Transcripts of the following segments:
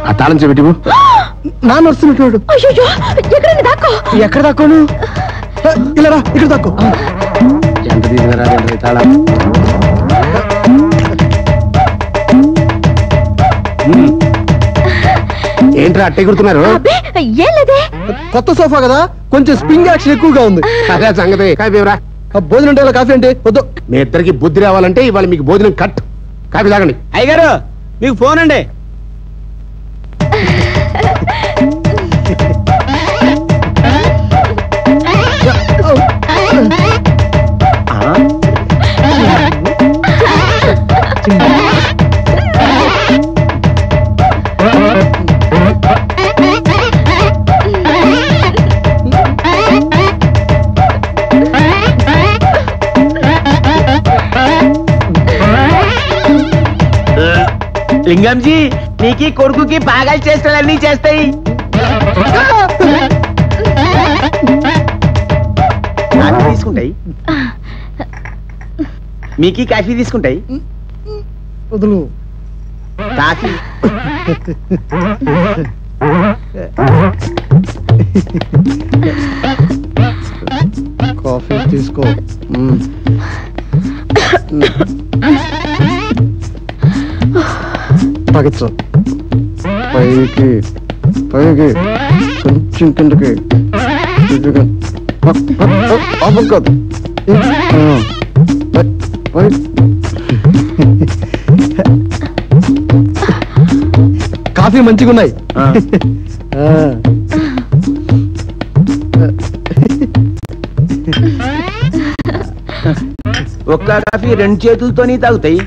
ఆ తాళం చెవిటి నా నడుస్తున్నట్టు. ఎక్కడ దాక్కోను? ఇలా రా, ఇక్కడ దాక్కో. ఎంత తీసుకురా తాళం. ఏంట్రా అట్టే గుర్తున్నారు? కొత్త సోఫా కదా, కొంచెం స్ప్రింగ్ యాక్షన్ ఎక్కువగా ఉంది. అదే సంగతి. కాఫీ రా. భోజనం అంటే కాఫీ అంటే వద్దు. మీ ఇద్దరికి బుద్ధి రావాలంటే ఇవాళ మీకు భోజనం కట్. కాఫీ తాగండి. అయ్యగారు మీకు ఫోన్ అండి. లింగంజీ నీకి కొడుకుకి పాగాలు చేస్తానన్నీ చేస్తాయి. కాఫీ తీసుకుంటాయి, మీకి కాఫీ తీసుకుంటాయి. వదులు కాఫీ. కాఫీ తీసుకో. తాగించు. పైకి పైకి కొంచెం కిందకి కాదు. కాఫీ మంచిగా ఉన్నాయి. ఒక్క కాఫీ 2 చేతులతోనే తాగుతాయి.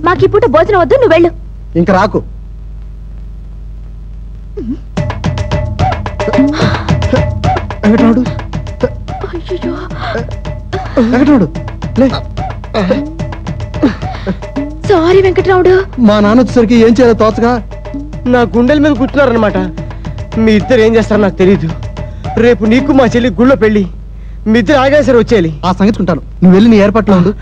మాకీ పూట భోజనం వద్దు, నువ్వు వెళ్ళు. ఇంక రాకు. వెంకటరాడు, వెంకటరాడు లే. సారీ వెంకటరావుడు. మా నాన్న వచ్చేసరికి ఏం చేయాలో తోచగా నా గుండెల మీద కూర్చున్నారనమాట. మీ ఇద్దరు ఏం చేస్తారో నాకు తెలీదు. రేపు నీకు మా చెల్లి గుళ్ళో పెళ్లి. మీ ఇద్దరు ఆగేసరి వచ్చేయాలి. ఆ సంగతి ఉంటాను. నువ్వు వెళ్ళి నీ ఏర్పాట్లో ఉండు.